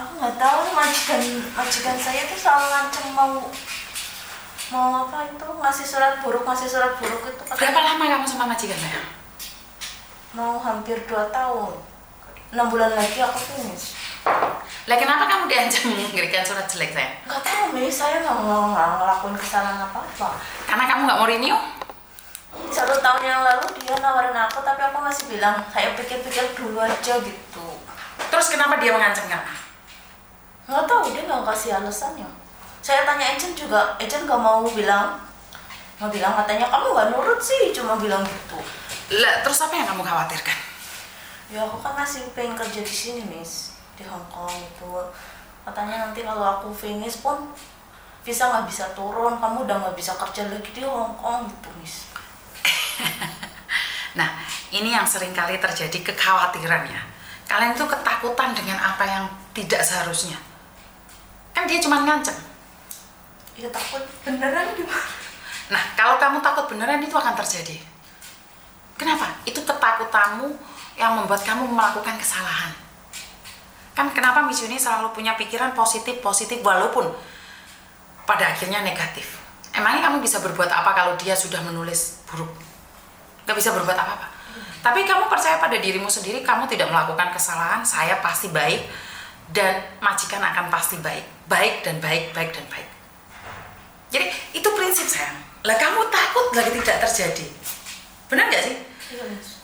Aku nggak tahu nih, majikan saya tuh selalu ngancem mau apa itu, ngasih surat buruk itu. Berapa lama kamu sama majikan saya? Mau hampir 2 tahun. 6 bulan lagi aku finish. Lah kenapa kamu diancam mengirimkan surat jelek saya? Nggak tahu Miss, saya nggak ngelakuin kesalahan apa-apa. Karena kamu nggak mau renew? 1 tahun yang lalu dia nawarin aku, tapi aku masih bilang saya pikir-pikir dulu aja gitu. Terus kenapa dia mengancam kamu? Nggak tahu, dia nggak kasih alasannya. Saya tanya agent juga, agent nggak mau bilang. Nggak bilang, katanya kamu nggak nurut sih, cuma bilang gitu. Lah terus apa yang kamu khawatirkan? Ya aku kan masih pengen kerja di sini Miss, di Hong Kong itu. Katanya nanti kalau aku finish pun visa nggak bisa turun, kamu udah nggak bisa kerja lagi di Hong Kong gitu Miss. Nah ini yang sering kali terjadi, kekhawatiran ya. Kalian itu ketakutan dengan apa yang tidak seharusnya. Kan dia cuma ngancem. Ya takut beneran gimana? Nah kalau kamu takut beneran itu akan terjadi. Kenapa? Itu ketakutanmu yang membuat kamu melakukan kesalahan. Kan kenapa Miss Yuni selalu punya pikiran positif walaupun pada akhirnya negatif. Emangnya kamu bisa berbuat apa kalau dia sudah menulis buruk? Gak bisa berbuat apa-apa. Tapi kamu percaya pada dirimu sendiri, kamu tidak melakukan kesalahan, saya pasti baik, dan majikan akan pasti baik. Baik dan baik. Jadi itu prinsip sayang. Lah kamu takut lagi tidak terjadi. Benar gak sih? Iya Miss.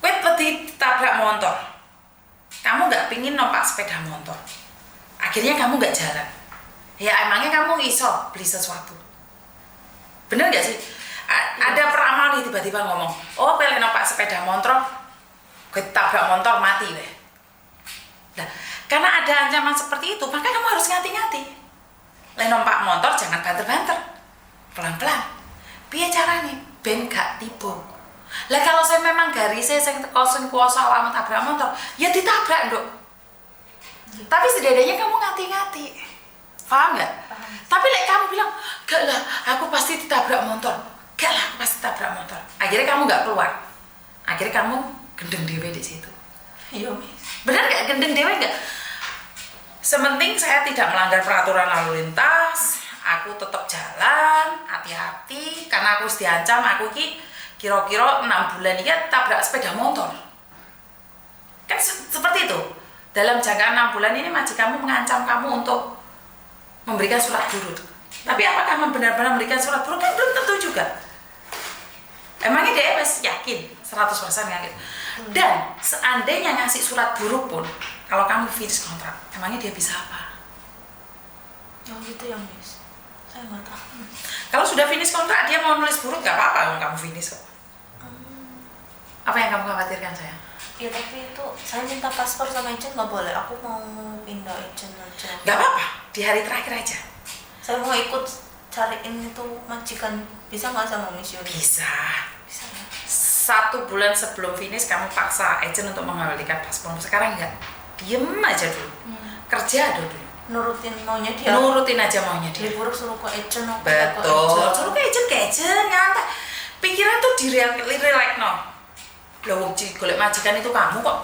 Wait, ditabrak motor. Kamu nggak pingin numpak sepeda motor. Akhirnya kamu nggak jalan. Ya emangnya kamu iso beli sesuatu. Bener nggak sih? Ada peramal nih tiba-tiba ngomong, oh pengen numpak sepeda motor, gue tabrak motor mati weh. Nah, karena ada ancaman seperti itu, maka kamu harus ngati-ngati. Numpak motor jangan banter-banter, pelan-pelan. Piye caranya? Ben gak tiba. Lah kalau saya memang garisnya sing teko sing kuasa awakmu tabrak motor, ya ditabrak, Nduk. Tapi setidaknya kamu ngati-ngati. Paham nggak? Tapi kamu bilang, "Gak lah, aku pasti ditabrak motor." Gak lah, aku pasti tabrak motor. Akhirnya kamu nggak keluar. Akhirnya kamu gendeng dewe di situ. Iya Miss. Benar nggak? Gendeng dewe nggak? Sementing saya tidak melanggar peraturan lalu lintas, aku tetap jalan, hati-hati, karena aku diancam, aku kira-kira 6 bulan ini tabrak sepeda motor. Kan seperti itu. Dalam jangka 6 bulan ini majikanmu mengancam kamu untuk memberikan surat buruk. Tapi apakah kamu benar-benar memberikan surat buruk? Kan belum tentu juga. Emangnya dia masih yakin 100% yakin. Dan seandainya ngasih surat buruk pun, kalau kamu finish kontrak, emangnya dia bisa apa? Oh gitu ya Miss. Saya nggak tahu. Kalau sudah finish kontrak, dia mau nulis buruk nggak apa-apa kalau kamu finish kok. Apa yang kamu khawatirkan sayang? Ya tapi itu saya minta paspor sama agent nggak boleh. Aku mau pindah agent aja. Nggak apa-apa, di hari terakhir aja. Saya mau ikut cariin itu majikan, bisa nggak sama Miss Yuni? Bisa. Bisa ya? 1 bulan sebelum finish kamu paksa agent untuk mengembalikan paspor. Sekarang enggak, diem aja dulu. Kerja dulu. Nurutin maunya dia. Nurutin aja maunya dia. Dia buruk suruh ke agent. Betul. Suruh ke agent nyantai. Pikiran tuh direlek no. Loh, golek majikan itu kamu kok,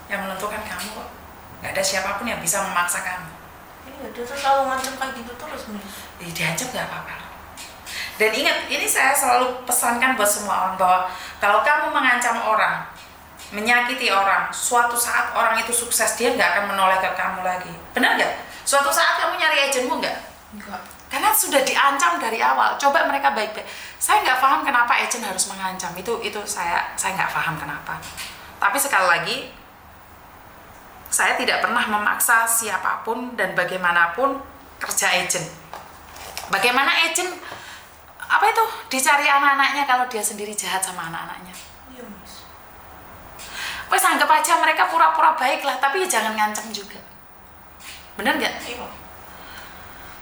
yang menentukan kamu kok. Nggak ada siapapun yang bisa memaksa kamu. Iya, dia tuh selalu ngancam kayak gitu terus Miss. Diancam nggak apa-apa. Dan ingat, ini saya selalu pesankan buat semua orang bahwa kalau kamu mengancam orang, menyakiti orang, suatu saat orang itu sukses, dia nggak akan menoleh ke kamu lagi. Benar nggak? Suatu saat kamu nyari agentmu nggak? Enggak. Karena sudah diancam dari awal. Coba mereka baik-baik. Saya nggak paham kenapa agent harus mengancam. Itu saya nggak paham kenapa. Tapi sekali lagi, saya tidak pernah memaksa siapapun dan bagaimanapun kerja agent. Bagaimana agent apa itu dicari anak-anaknya kalau dia sendiri jahat sama anak-anaknya? Iya Miss. Wes anggap aja mereka pura-pura baik lah, tapi ya jangan ngancam juga. Bener nggak? Iya.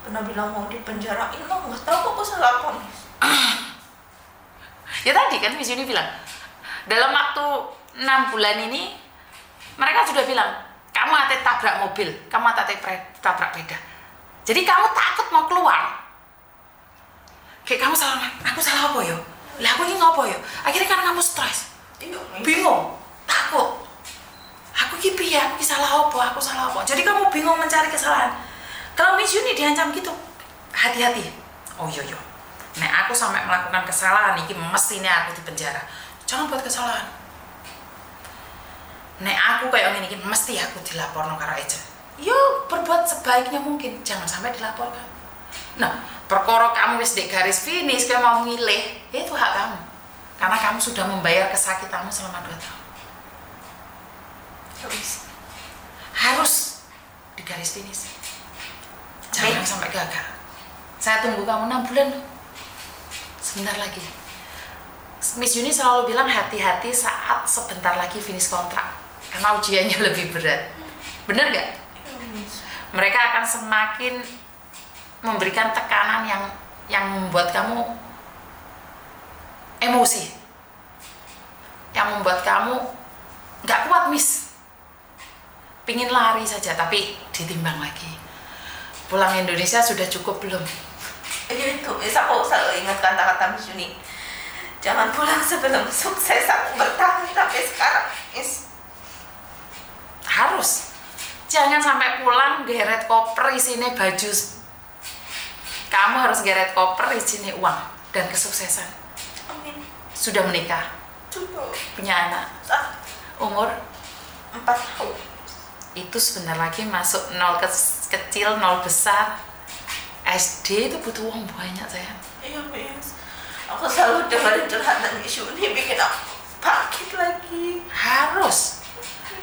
Pernah bilang mau dipenjarain lo, nggak tahu kok salah apa Miss. Ya tadi kan Miss Yuni bilang, dalam waktu 6 bulan ini mereka sudah bilang, kamu ate tabrak mobil, kamu ate tabrak sepeda. Jadi kamu takut mau keluar. Kayak kamu salah, aku salah apa ya? Lah aku ini ngapa ya? Akhirnya karena kamu stres, Iya Miss. bingung, takut. Aku ki piye, aku ki salah apa, aku salah apa. Jadi kamu bingung. bingung mencari kesalahan. Kalau Miss Yuni diancam gitu, hati-hati. Oh iya, nek aku sampai melakukan kesalahan iki mestinya aku dipenjara. Jangan buat kesalahan. Nek aku kayak ngene iki mesti aku dilaporno karo Ejen. Yo berbuat sebaiknya mungkin, jangan sampai dilaporkan. Nah, perkara kamu wis di garis finish kayak mau milih, ya itu hak kamu. Karena kamu sudah membayar kesakitanmu selama 2 tahun. Harus di garis finish. Jangan sampai gagal. Saya tunggu kamu 6 bulan. Sebentar lagi. Miss Yuni selalu bilang hati-hati saat sebentar lagi finish kontrak. Karena ujiannya lebih berat. Bener gak? Mereka akan semakin memberikan tekanan yang membuat kamu emosi. Yang membuat kamu gak kuat, Miss. Pingin lari saja, tapi ditimbang lagi. Pulang Indonesia sudah cukup belum? Itu, Miss, aku selalu ingat kata-kata Miss Yuni. Jangan pulang sebelum sukses. Aku bertahan sampai sekarang, Miss. Harus. Jangan sampai pulang geret koper isinya baju. Kamu harus geret koper isinya uang dan kesuksesan. Amin. Sudah menikah? Sudah. Punya anak? Umur? 4 tahun. Itu sebentar lagi masuk 0 kecil, 0 besar. SD itu butuh uang banyak, sayang. Iya, Miss. Aku selalu dengerin curhatan Miss Yuni, bikin aku bangkit lagi. Harus.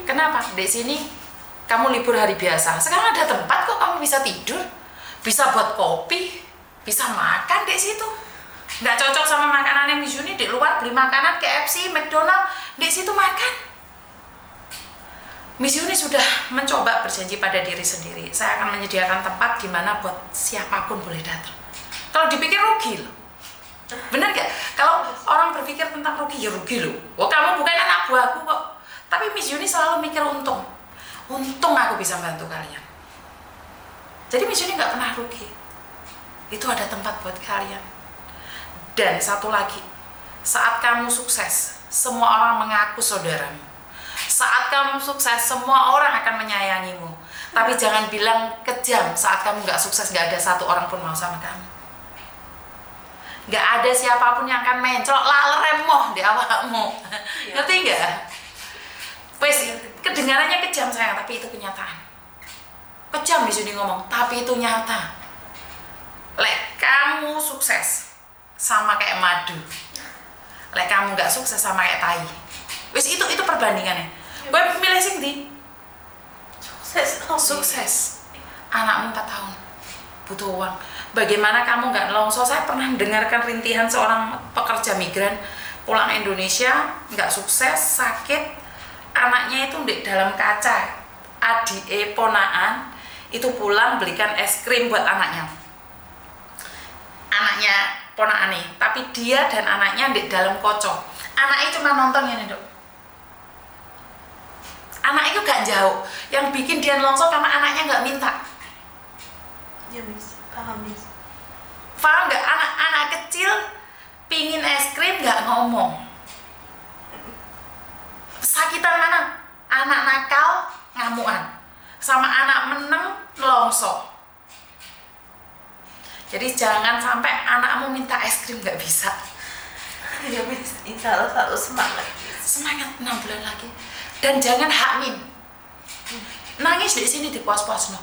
Kenapa? Di sini kamu libur hari biasa. Sekarang ada tempat kok kamu bisa tidur, bisa buat kopi, bisa makan di situ. Nggak cocok sama makanannya Miss Yuni, di luar beli makanan KFC, McDonald, di situ makan. Miss Yuni sudah mencoba berjanji pada diri sendiri, saya akan menyediakan tempat di mana buat siapapun boleh datang. Kalau dipikir rugi loh. Bener gak? Kalau orang berpikir tentang rugi, ya rugi loh. Oh, kamu bukan anak buahku kok. Tapi Miss Yuni selalu mikir untung. Untung aku bisa bantu kalian. Jadi Miss Yuni gak pernah rugi. Itu ada tempat buat kalian. Dan satu lagi, saat kamu sukses, semua orang mengaku saudaramu. Saat kamu sukses, semua orang akan menyayangimu. Tapi jangan bilang kejam saat kamu gak sukses, gak ada satu orang pun mau sama kamu. Gak ada siapapun yang akan mencolok laleremmoh di awakmu. Iya. Ngerti gak? Wes, kedengarannya kejam sayang, tapi itu kenyataan. Kejam di sini ngomong, tapi itu nyata. Lek kamu sukses sama kayak madu. Lek kamu gak sukses sama kayak tai. Wes itu perbandingannya. Gue milih sing ndi? Sukses. Anakmu 4 tahun. Butuh uang. Bagaimana kamu nggak nelongso? Saya pernah mendengarkan rintihan seorang pekerja migran pulang Indonesia, nggak sukses, sakit, anaknya itu di dalam kaca, adik ponaan itu pulang belikan es krim buat anaknya ponaan nih, tapi dia dan anaknya di dalam kocok. Anaknya cuma nonton ya nih, Dok. Anak itu gak jauh, yang bikin dia nelongso karena anaknya nggak minta. Ya, Miss. Paham, Miss. Paham nggak? Anak kecil pingin es krim nggak ngomong. Sakitan mana? Anak nakal ngamuan sama anak meneng nelongso. Jadi jangan sampai anakmu minta es krim nggak bisa. Ya, Miss. Insya Allah selalu semangat. Semangat 6 bulan lagi. Dan jangan hakmin. Nangis di sini dipuas-puas no.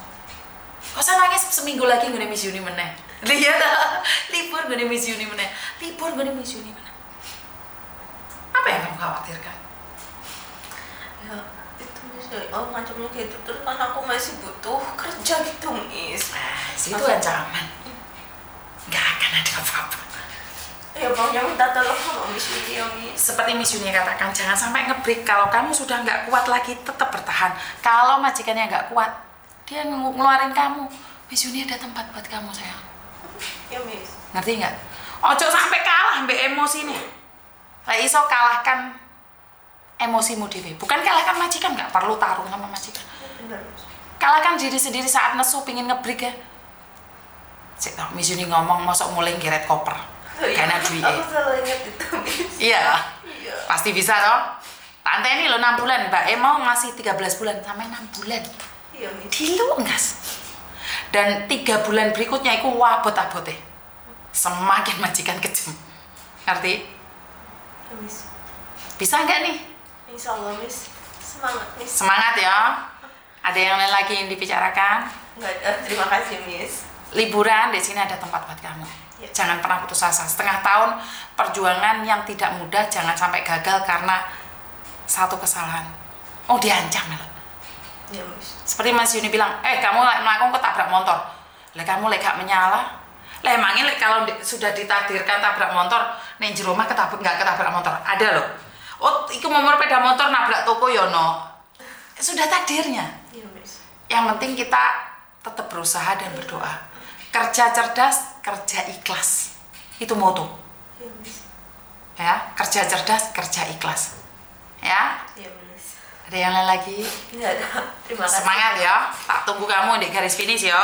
Kok saya nangis seminggu lagi gue Miss Yuni meneh. Lihat libur gue Miss Yuni meneh. Libur gue Miss Yuni meneh. Apa yang kamu khawatirkan? Ya, itu Miss. Oh, macamnya kayak gitu terus kan aku masih butuh kerja gitu, Miss. Itu ancaman. Gak akan ada apa-apa. Ya, Bang, minta tolong sama Miss Yuni, ya, Miss. Seperti Miss Yuni katakan, jangan sampai ngebreak. Kalau kamu sudah nggak kuat lagi, tetap bertahan. Kalau majikannya nggak kuat, dia ngeluarin kamu. Miss Yuni ada tempat buat kamu, sayang. Ya, Miss. Ngerti nggak? Ojo sampai kalah mbak emosi nih. Lah iso kalahkan emosimu dewe. Bukan kalahkan majikan, nggak perlu tarung sama majikan. Benar, Miss. Kalahkan diri sendiri saat nesu pingin ngebreak ya. Cek tau, Miss Yuni ngomong, mosok mulai ngeret koper. Karena duit. Aku selalu ingat itu, Miss. Iya. Iya. Pasti bisa toh. Tante ini lo 6 bulan, Mbak mau ngasih 13 bulan sampai 6 bulan. Iya, Miss. Dilungas. Dan 3 bulan berikutnya iku wabot-abote. Semakin majikan kejam. Ngerti? Ya, Miss. Bisa nggak nih? Insya Allah, Miss. Semangat, Miss. Semangat ya. Ada yang lain lagi yang dibicarakan? Nggak ada. Terima kasih, Miss. Liburan di sini ada tempat buat kamu. Ya. Jangan pernah putus asa. Setengah tahun perjuangan yang tidak mudah, jangan sampai gagal karena satu kesalahan. Oh, diancam Mel. Ya, Miss. Seperti Mas Yuni bilang, kamu melakukan ketabrak motor. Lah kamu lek gak menyala. Lah emangnya lek kalau sudah ditakdirkan tabrak motor, ning jero omah nggak ketabrak motor. Ada loh. Oh, iku mau sepeda motor nabrak toko yono. Sudah takdirnya. Iya, Miss. Yang penting kita tetap berusaha dan berdoa. Kerja cerdas, kerja ikhlas. Itu moto. Iya, Miss. Ya, kerja cerdas, kerja ikhlas. Ya, Iya, Miss. ada yang lain lagi? Nggak ada. Terima kasih. Semangat ya. Tak tunggu kamu di garis finish ya.